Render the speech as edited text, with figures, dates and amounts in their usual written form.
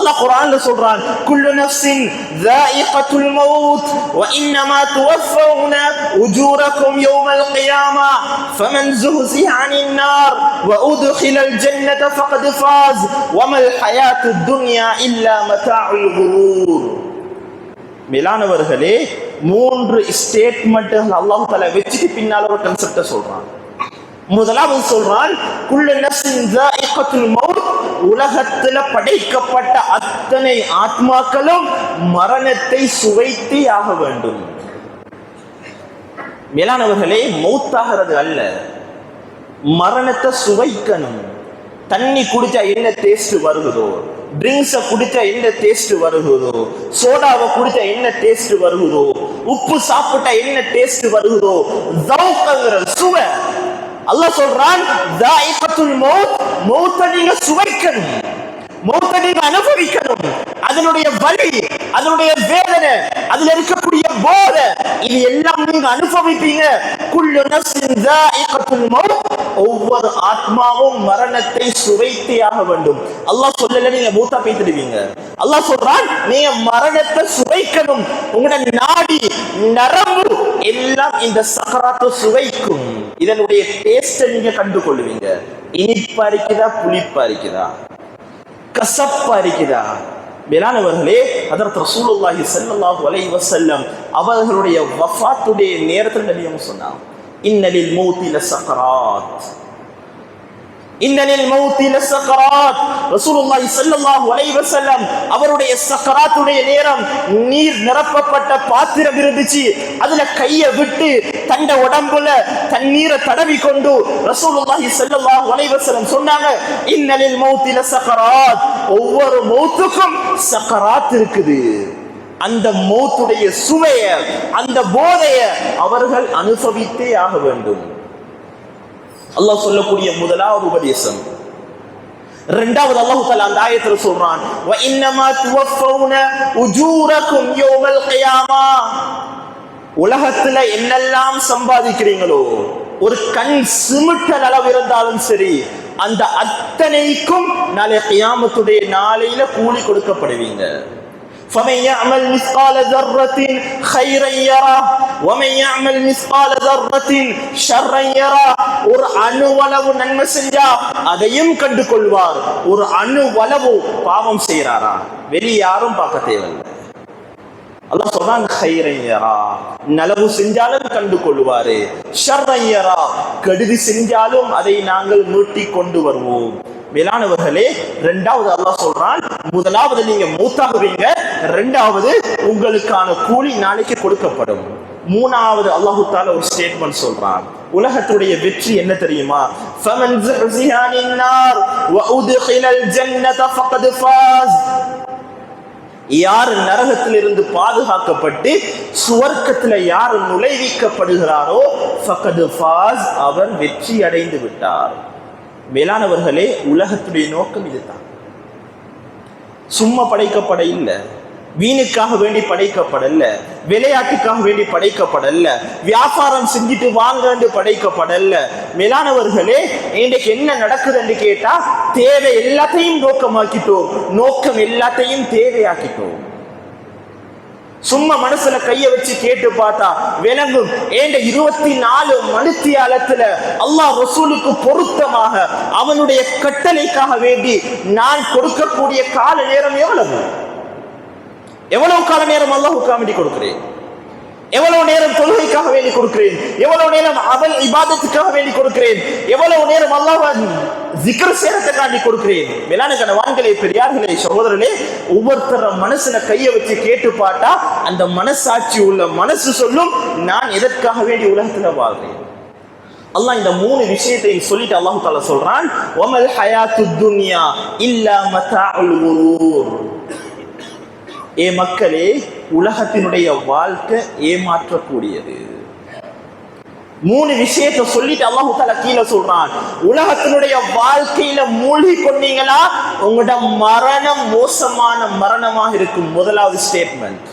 அல்லாஹ் குர்ஆன்ல சொல்றான், குல்லு நஃப்ஸின் ذائقத்துல் மௌத் வ இன்னமா துவஃபவுன உஜூரக்கும் யௌமல் கியாமா ஃபமன் ஸுஹ்ஸிஹ அனின் நார் வ உத்கிலல் ஜன்னத ஃபகத் ஃபாஸ் வமல் ஹயாத்துத் துன்யா இல்லா மதாஉல் குரூர். மேலானவர்களே, 3 ஸ்டேட்மென்ட்கள் அல்லாஹ் தஆலா வெச்சிட்டு பின்னால ஒரு கான்செப்ட சொல்றான். முதலாவது சொல்றான், குல்லு நஃப்ஸின் ஸாயிகத்துல் மௌத், உலகத்துல படைக்கப்பட்ட அத்தனை ஆத்மாக்களும் மரணத்தை சுவைத்தே ஆக வேண்டும். மேலானவர்களே, மௌத்தாகிறது அல்ல, மரணத்தை சுவைக்கணும். தண்ணி குடிச்சா என்ன டேஸ்ட் வருகுதோ, ட்ரிங்க்ஸை குடிச்சா என்ன டேஸ்ட் வருகுதோ, சோடாவை குடிச்சா என்ன டேஸ்ட் வருகுதோ, உப்பு சாப்பிட்டா என்ன டேஸ்ட் வருகுதோ, ஸௌக்ங்கிற சுவை. அல்லாஹ் சொல்றான், ஸாயிகத்துல் மௌத், மௌத்தை நீங்க சுவைக்கணும், மௌத்தை நீங்க அனுபவிக்கணும். அதனுடைய வலி, அதனுடைய வேதனை, அதுல இருக்கக்கூடிய போதை, இது எல்லாம் நீங்க அனுபவிப்பீங்க. குல்லு நஃப்ஸின் ஸாயிகத்துல் மௌத், ஒவ்வொரு ஆத்மாவும் மரணத்தை சுவைத்தே ஆக வேண்டும். அல்லாஹ் சொல்லல நீங்க மூத்தா பேசிடுவீங்க. அல்லாஹ் சொல்றான், நீங்க மரணத்தை சுவைக்கணும். உங்களோட நாடி நரம்பு எல்லாம் இந்த சக்கராத்தை சுவைக்கும். இதனுடைய டேஸ்ட நீங்க கண்டு கொள்வீங்க. இனிப்பா இருக்குதா, புளிப்பா இருக்குதா, கசப்பா இருக்குதா? மேலானவர்களே, ஹஜ்ரத் ரசூலுல்லாஹி ஸல்லல்லாஹு அலைஹி வஸல்லம் அவர்களுடைய வஃபாத்துடைய நேரத்தில் நபி அவங்க சொன்னாங்க, இன்னலில் மௌத்தி லஸக்கராத், இன்னலில் மௌத்தி லஸக்கராத். ரசூலுல்லாஹி ஸல்லல்லாஹு அலைஹி வஸல்லம் அவருடைய சக்கராத்துடைய நேரம், நீர் நிரப்பப்பட்ட பாத்திரம் இருந்துச்சு, அதுல கைய விட்டு தண்ட உடம்புல தண்ணீரை தடவி கொண்டு ரசூலுல்லாஹி ஸல்லல்லாஹு அலைஹி வஸல்லம் சொன்னாங்க, இன்னலில் மௌத்தி லஸக்கராத், ஒவ்வொரு மௌத்துக்கும் சக்கராத் இருக்குது. அந்த மௌத்துடைய சுவைய, அந்த போதைய அவர்கள் அனுபவித்தே ஆக வேண்டும். அல்லாஹ் சொல்லக்கூடிய முதலாவது உபதேசம். இரண்டாவது அல்லாஹ் தஆலா அந்த ஆயத்துல சொல்றான், வ இன்னமா துவஃபவுன உஜூரக்கும் யௌமல் கியாமா, உலகத்துல என்னெல்லாம் சம்பாதிக்கிறீங்களோ, ஒரு கண் சிமிட்டல் அளவு இருந்தாலும் சரி, அந்த அத்தனைக்கும் நாளை கியாமத்துடைய நாளையில கூலி கொடுக்கப்படுவீங்க. فمن يعمل مثقال ذرة خيرا يره ومن يعمل مثقال ذرة شرا يره. ஒரு அணுவளவு நன்மை செஞ்சா அதையும் கண்டு கொள்வார். ஒரு அணுவளவு பாவம் செய்யறாரா, வெளியே யாரும் பார்க்க தேவையில்லை. அல்லாஹ் சொல்றான், கைரன் யரா, நலவு செஞ்சாலும் கண்டு கொள்வாரு, ஷர்ரன் யரா, கெடுதி செஞ்சாலும் அதை நாங்கள் மீட்டி கொண்டு வருவோம். மேலானவர்களே, இரண்டாவது அல்லாஹ் சொல்றான், முதலாவது நீங்க மூத்தாகுவீங்க, இரண்டாவது உங்களுக்கான கூலி நாளைக்கு கொடுக்கப்படும். மூணாவது அல்லாஹ் தஆலா ஒரு ஸ்டேட்மெண்ட் சொல்றான். உலகத்துடைய வெற்றி என்ன தெரியுமா? ஃபமன் ஸுஹ்ஸிஹ அனின் நார் வ உத்கிலல் ஜன்னத ஃபகத் ஃபாஸ். யார் நரகத்திலிருந்து பாதுகாக்கப்பட்டு சுவர்க்கத்தில் யார் நுழைவிக்கப்படுகிறாரோ ஃபகத் ஃபாஸ், அவர் வெற்றி அடைந்து விட்டார். மேலானவர்களே, உலகத்துடைய நோக்கம் இதுதான். சும்மா படைக்கப்பட இல்லை, வீணுக்காக வேண்டி படைக்கப்படல, விளையாட்டுக்காக வேண்டி படைக்கப்படல, வியாபாரம் செஞ்சுட்டு வாங்க படைக்கப்படல. மேலானவர்களே, இன்றைக்கு என்ன நடக்குதுன்னு கேட்டா, தேவை எல்லாத்தையும் நோக்கமாக்கிட்டோம், நோக்கம் எல்லாத்தையும் தேவையாக்கிட்டோம். சும்மா மனசுல கைய வச்சு கேட்டு பார்த்தா விளங்கும். ஏண்ட 24 மணித்தியாலத்துல அல்லாஹ் ரசூலுக்கு பொருத்தமாக அவனுடைய கட்டளைக்காக வேண்டி நான் கொடுக்கக்கூடிய கால நேரம் எவ்வளவு? எவ்வளவு கால நேரம் அல்லாஹ்வுக்காக வேண்டி கொடுக்கிறேன்? எவ்வளவு நேரம் தொழுகைக்காக வேண்டி கொடுக்கிறேன்? எவ்வளவு நேரம் அமல் இபாதத்துக்காக வேண்டி கொடுக்கிறேன்? எவ்வளவு நேரம் அல்லாஹ்வை zikr செய்யறதுக்காண்டி கொடுக்கிறேன்? மேலான கணவான்களே, பெரியார்களே, சகோதரர்களே, ஒவ்வொருத்தர மனசுல கைய வச்சு கேட்டு பார்த்தா அந்த மனசாட்சி உள்ள மனசு சொல்லும், நான் எதற்காக வேண்டி உலகத்துல வாழ்றேன். அல்லாஹ் இந்த 3 விஷயத்தை சொல்லிட்டு அல்லாஹ் தஆலா சொல்றான், வமல் ஹயாத்துத் துன்யா இல்லா மதாஉல் குரூர். ஏ மக்களே, உலகத்தினுடைய வாழ்க்கை ஏமாற்றக்கூடியது. 3 விஷயத்தை சொல்லிட்டு அல்லாஹ் தஆலா கீழே சொல்றான், உலகத்தினுடைய வாழ்க்கையில மூழ்கி கொண்டீங்களா, உங்களோட மரணம் மோசமான மரணமாக இருக்கும். முதலாவது ஸ்டேட்மெண்ட்.